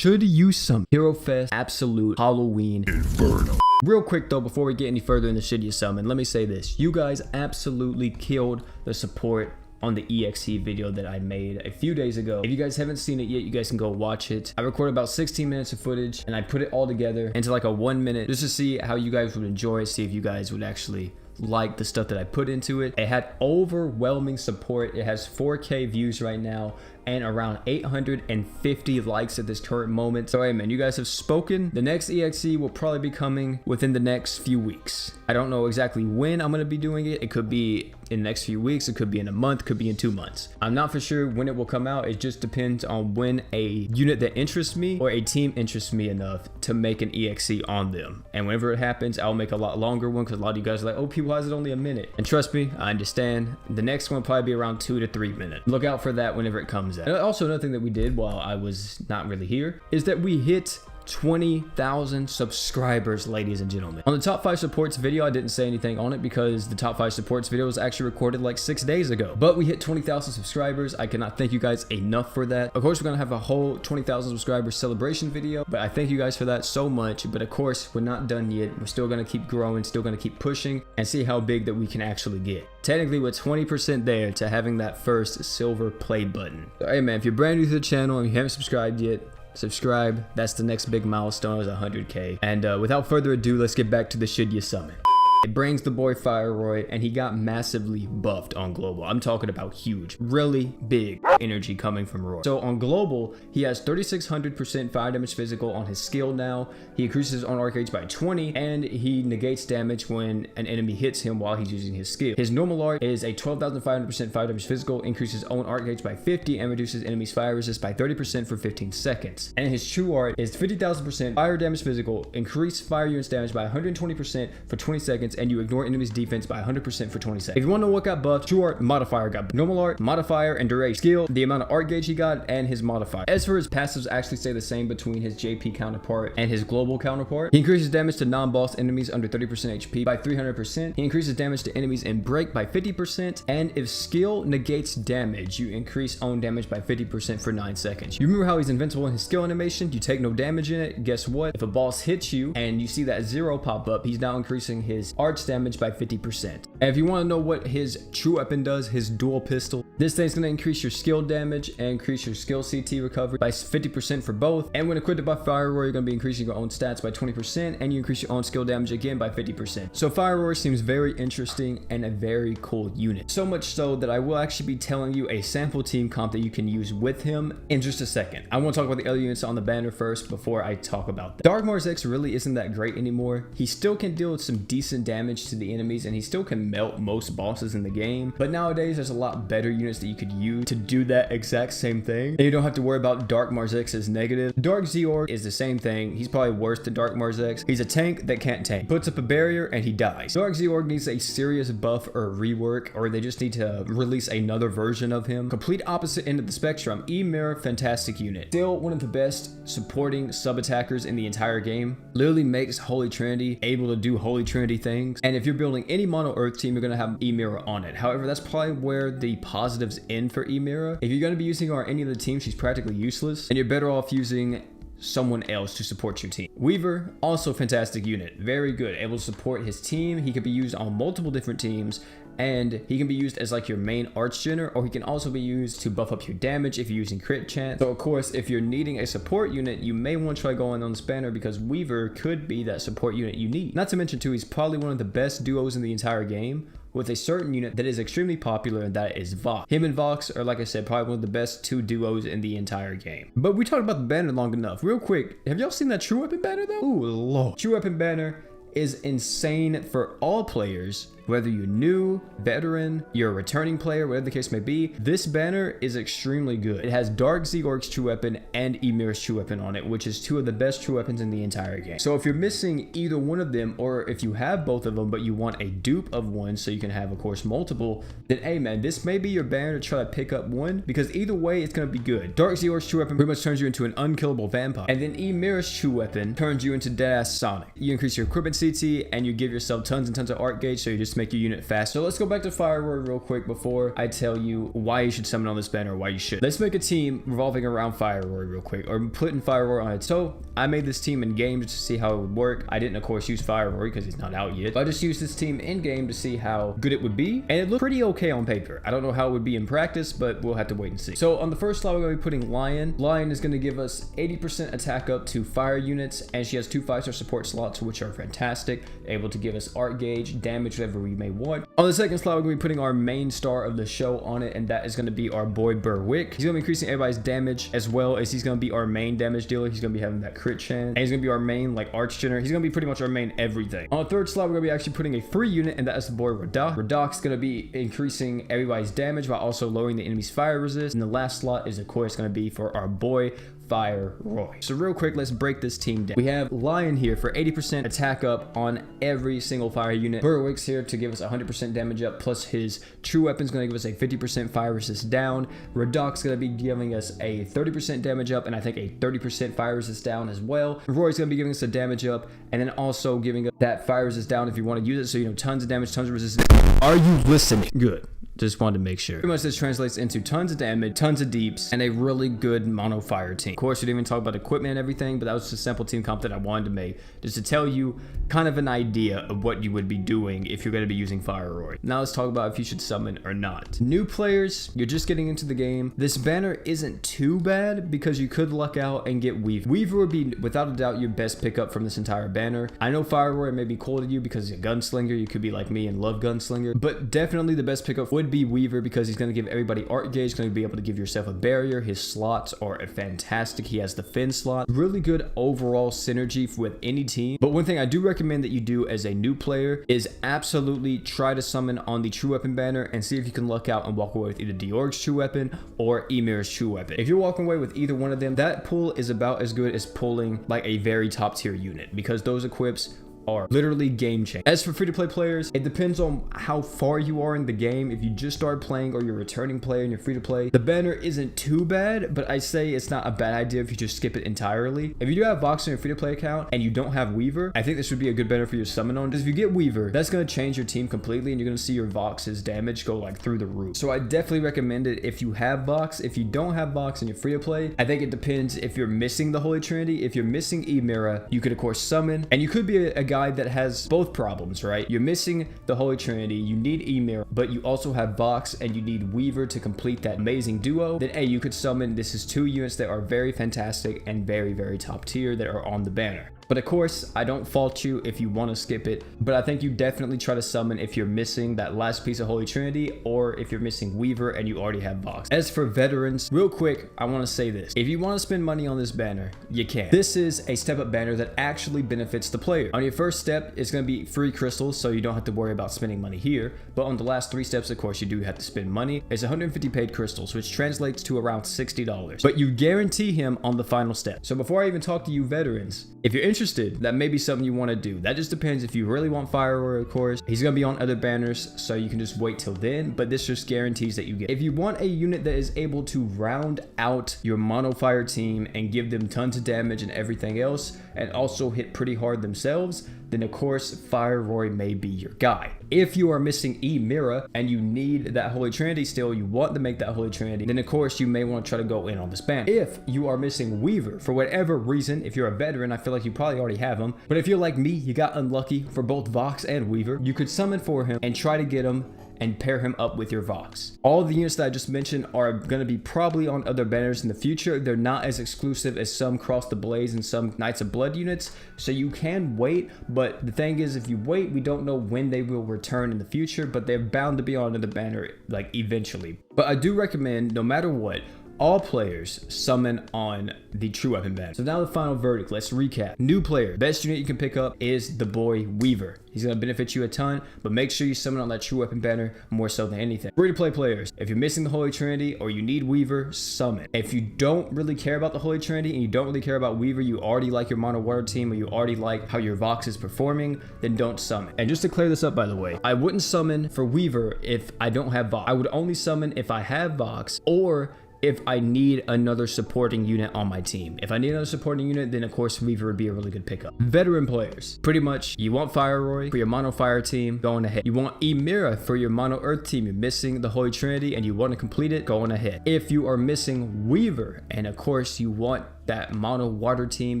should use some Hero Fest Absolute Halloween Inferno. Real quick though, before we get any further in the should you summon, let me say this. You guys absolutely killed the support on the EXE video that I made a few days ago. If you guys haven't seen it yet, you guys can go watch it. I recorded about 16 minutes of footage and I put it all together into like a 1 minute just to see how you guys would enjoy it, see if you guys would actually like the stuff that I put into it. It had overwhelming support. It has 4K views right now and around 850 likes at this current moment. So hey man, you guys have spoken. The next EXE will probably be coming within the next few weeks. I don't know exactly when I'm going to be doing it. It could be in the next few weeks, it could be in a month, could be in 2 months. I'm not for sure when it will come out. It just depends on when a unit that interests me or a team interests me enough to make an EXE on them. And whenever it happens, I'll make a lot longer one because a lot of you guys are like, oh, people, why is it only a minute? And trust me, I understand. The next one will probably be around 2 to 3 minutes. Look out for that whenever it comes out. And also another thing that we did while I was not really here is that we hit 20,000 subscribers, ladies and gentlemen. On the top 5 supports video, I didn't say anything on it because the top 5 supports video was actually recorded like 6 days ago. But we hit 20,000 subscribers. I cannot thank you guys enough for that. Of course, we're gonna have a whole 20,000 subscribers celebration video, but I thank you guys for that so much. But of course, we're not done yet. We're still gonna keep growing, still gonna keep pushing and see how big that we can actually get. Technically, we're 20% there to having that first silver play button. So, hey man, if you're brand new to the channel and you haven't subscribed yet, subscribe. That's the next big milestone, is 100K. And without further ado, let's get back to the should you summon. It brings the boy Fireroy, and he got massively buffed on global. I'm talking about huge, really big energy coming from Roy. So on global, he has 3600% fire damage physical on his skill now. He increases his own arc gauge by 20, and he negates damage when an enemy hits him while he's using his skill. His normal art is a 12,500% fire damage physical, increases his own arc gauge by 50, and reduces enemies' fire resist by 30% for 15 seconds. And his true art is 50,000% fire damage physical, increase fire units damage by 120% for 20 seconds, and you ignore enemies defense by 100% for 20 seconds. If you want to know what got buffed, true art, modifier got buffed. Normal art, modifier, and duration. Skill, the amount of art gauge he got, and his modifier. As for his passives, actually stay the same between his JP counterpart and his global counterpart. He increases damage to non-boss enemies under 30% HP by 300%. He increases damage to enemies in break by 50%. And if skill negates damage, you increase own damage by 50% for 9 seconds. You remember how he's invincible in his skill animation? You take no damage in it. Guess what? If a boss hits you and you see that 0 pop up, he's now increasing his arch damage by 50%. And if you want to know what his true weapon does, his dual pistol, this thing's going to increase your skill damage and increase your skill CT recovery by 50% for both. And when equipped by Fireroy, you're going to be increasing your own stats by 20%, and you increase your own skill damage again by 50%. So Fireroy seems very interesting and a very cool unit. So much so that I will actually be telling you a sample team comp that you can use with him in just a second. I want to talk about the other units on the banner first before I talk about that. Dark Mars X really isn't that great anymore. He still can deal some decent damage to the enemies, and he still can melt most bosses in the game. But nowadays, there's a lot better units that you could use to do that exact same thing. And you don't have to worry about Dark Mars X as negative. Dark Zeorg is the same thing. He's probably worse than Dark Mars X. He's a tank that can't tank. He puts up a barrier and he dies. Dark Zeorg needs a serious buff or rework, or they just need to release another version of him. Complete opposite end of the spectrum. Emira, fantastic unit. Still one of the best supporting sub-attackers in the entire game. Literally makes Holy Trinity able to do Holy Trinity things. And if you're building any mono earth team, you're going to have Emira on it. However, that's probably where the positives end for Emira. If you're going to be using her on any of the teams, she's practically useless, and you're better off using someone else to support your team. Weaver, also fantastic unit, very good, able to support his team. He could be used on multiple different teams, and he can be used as like your main arch genner, or he can also be used to buff up your damage if you're using crit chance. So of course, if you're needing a support unit, you may want to try going on this banner because Weaver could be that support unit you need. Not to mention too, he's probably one of the best duos in the entire game, with a certain unit that is extremely popular, and that is Vox. Him and Vox are, like I said, probably one of the best 2 duos in the entire game. But we talked about the banner long enough. Real quick, have y'all seen that true weapon banner though? Ooh, lord. True weapon banner is insane for all players, whether you're new, veteran, you're a returning player, whatever the case may be. This banner is extremely good. It has Dark Zeorg's true weapon and Emira's true weapon on it, which is 2 of the best true weapons in the entire game. So if you're missing either one of them, or if you have both of them but you want a dupe of one so you can have, of course, multiple, then hey man, this may be your banner to try to pick up one, because either way it's going to be good. Dark Zeorg's true weapon pretty much turns you into an unkillable vampire, and then Emira's true weapon turns you into deadass Sonic. You increase your equipment CT and you give yourself tons and tons of art gauge, so you just make your unit fast. So let's go back to Fire Roy real quick before I tell you why you should summon on this banner or why you should. Let's make a team revolving around Fire Roy real quick, or putting Fire Roy on it. So I made this team in game just to see how it would work. I didn't, of course, use Fire Roy because he's not out yet. But I just used this team in game to see how good it would be, and it looked pretty okay on paper. I don't know how it would be in practice, but we'll have to wait and see. So on the first slot, we're going to be putting Lion. Lion is going to give us 80% attack up to fire units, and she has 2 5-star support slots, which are fantastic, able to give us art gauge, damage, whatever we may want. On the second slot, we're going to be putting our main star of the show on it, and that is going to be our boy Berwick. He's going to be increasing everybody's damage, as well as he's going to be our main damage dealer. He's going to be having that crit chance, and he's going to be our main like arch generator. He's going to be pretty much our main everything. On the third slot, we're going to be actually putting a free unit, and that is the boy Radak. Radak's going to be increasing everybody's damage while also lowering the enemy's fire resist. And the last slot is of course going to be for our boy Fire Roy. So real quick, let's break this team down. We have Lion here for 80% attack up on every single fire unit. Berwick's here to give us 100% damage up, plus his true weapon's going to give us a 50% fire resist down. Radak's going to be giving us a 30% damage up, and I think a 30% fire resist down as well. Roy's going to be giving us a damage up, and then also giving us that fire resist down if you want to use it. So, you know, tons of damage, tons of resistance. Are you listening? Good. Just wanted to make sure. Pretty much this translates into tons of damage, tons of deeps, and a really good mono fire team. Of course, we didn't even talk about equipment and everything, but that was just a simple team comp that I wanted to make just to tell you kind of an idea of what you would be doing if you're going to be using Fire Roy. Now let's talk about if you should summon or not. New players, you're just getting into the game. This banner isn't too bad because you could luck out and get Weaver. Weaver would be without a doubt your best pickup from this entire banner. I know Fire Roy may be cool to you because he's a gunslinger. You could be like me and love gunslinger, but definitely the best pickup would be Weaver because he's going to give everybody art gauge, going to be able to give yourself a barrier. His slots are fantastic. He has the fin slot, really good overall synergy with any team. But one thing I do recommend that you do as a new player is absolutely try to summon on the true weapon banner and see if you can luck out and walk away with either Diorg's true weapon or Emira's true weapon. If you're walking away with either one of them, that pull is about as good as pulling like a very top tier unit because those equips are literally game changing. As for free-to-play players, it depends on how far you are in the game. If you just started playing or you're a returning player and you're free-to-play, the banner isn't too bad, but I say it's not a bad idea if you just skip it entirely. If you do have Vox on your free-to-play account and you don't have Weaver, I think this would be a good banner for your summon on, because if you get Weaver, that's going to change your team completely and you're going to see your Vox's damage go like through the roof. So I definitely recommend it if you have Vox. If you don't have Vox and you're free-to-play, I think it depends if you're missing the Holy Trinity. If you're missing Emira, you could of course summon, and you could be a guy that has both problems, right? You're missing the Holy Trinity, you need Emir, but you also have Vox and you need Weaver to complete that amazing duo. Then hey, you could summon. This is 2 units that are very fantastic and very, very top tier that are on the banner. But of course, I don't fault you if you want to skip it, but I think you definitely try to summon if you're missing that last piece of Holy Trinity or if you're missing Weaver and you already have Vox. As for veterans, real quick, I want to say this. If you want to spend money on this banner, you can. This is a step-up banner that actually benefits the player. On your first step, it's going to be free crystals, so you don't have to worry about spending money here. But on the last 3 steps, of course, you do have to spend money. It's 150 paid crystals, which translates to around $60. But you guarantee him on the final step. So before I even talk to you veterans, if you're interested, that may be something you want to do. That just depends if you really want Fire Roy, of course. He's going to be on other banners, so you can just wait till then, but this just guarantees that you get. If you want a unit that is able to round out your mono fire team and give them tons of damage and everything else, and also hit pretty hard themselves, then of course Fire Roy may be your guy. If you are missing Emira and you need that Holy Trinity still, you want to make that Holy Trinity, then of course you may want to try to go in on this banner. If you are missing Weaver for whatever reason, if you're a veteran, I feel like you probably already have him, but if you're like me, you got unlucky for both Vox and Weaver, you could summon for him and try to get him and pair him up with your Vox. All the units that I just mentioned are going to be probably on other banners in the future. They're not as exclusive as some Cross the Blaze and some Knights of Blood units, so you can wait, but the thing is, if you wait, we don't know when they will return in the future, but they're bound to be on another banner like eventually. But I do recommend, no matter what, all players summon on the true weapon banner. So now the final verdict, let's recap. New player, best unit you can pick up is the boy Weaver. He's going to benefit you a ton, but make sure you summon on that true weapon banner more so than anything. Free to play players, if you're missing the Holy Trinity or you need Weaver, summon. If you don't really care about the Holy Trinity and you don't really care about Weaver, you already like your mono water team or you already like how your Vox is performing, then don't summon. And just to clear this up, by the way, I wouldn't summon for Weaver if I don't have Vox. I would only summon if I have Vox or if I need another supporting unit on my team. If I need another supporting unit, then of course Weaver would be a really good pickup. Veteran players, pretty much you want Fire Roy for your mono fire team, going ahead. You want Emira for your mono earth team. You're missing the Holy Trinity and you want to complete it, going ahead. If you are missing Weaver, and of course you want that mono water team,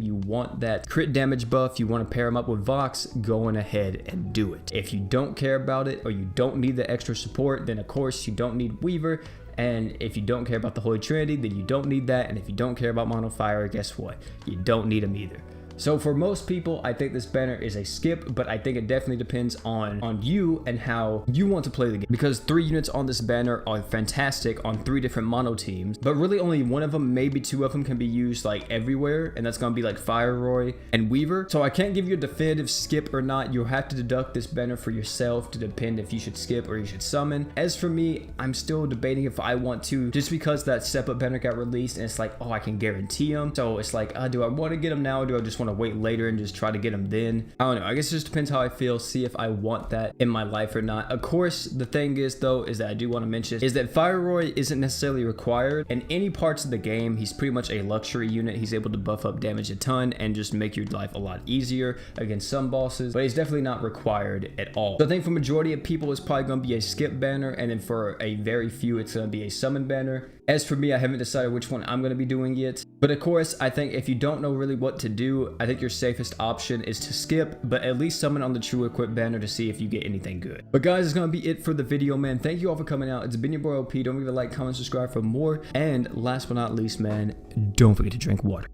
you want that crit damage buff, you want to pair them up with Vox, going ahead and do it. If you don't care about it or you don't need the extra support, then of course you don't need Weaver. And if you don't care about the Holy Trinity, then you don't need that. And if you don't care about mono fire, guess what? You don't need them either. So for most people, I think this banner is a skip, but I think it definitely depends on you and how you want to play the game. Because 3 units on this banner are fantastic on 3 different mono teams, but really only one of them, maybe 2 of them can be used like everywhere, and that's gonna be like Fire Roy and Weaver. So I can't give you a definitive skip or not. You'll have to deduct this banner for yourself to depend if you should skip or you should summon. As for me, I'm still debating if I want to, just because that step up banner got released and it's like, oh, I can guarantee them. So it's like, do I want to get them now or do I just want to wait later and just try to get them then? I don't know. I guess it just depends how I feel, see if I want that in my life or not. Of course, the thing is though, is that I do want to mention is that Fire Roy isn't necessarily required in any parts of the game. He's pretty much a luxury unit. He's able to buff up damage a ton and just make your life a lot easier against some bosses, but he's definitely not required at all. So I think for majority of people, it's probably going to be a skip banner, and then for a very few, it's going to be a summon banner. As for me, I haven't decided which one I'm going to be doing yet. But of course, I think if you don't know really what to do, I think your safest option is to skip, but at least summon on the True Equip banner to see if you get anything good. But guys, it's going to be it for the video, man. Thank you all for coming out. It's been your boy OP. Don't forget to like, comment, subscribe for more. And last but not least, man, don't forget to drink water.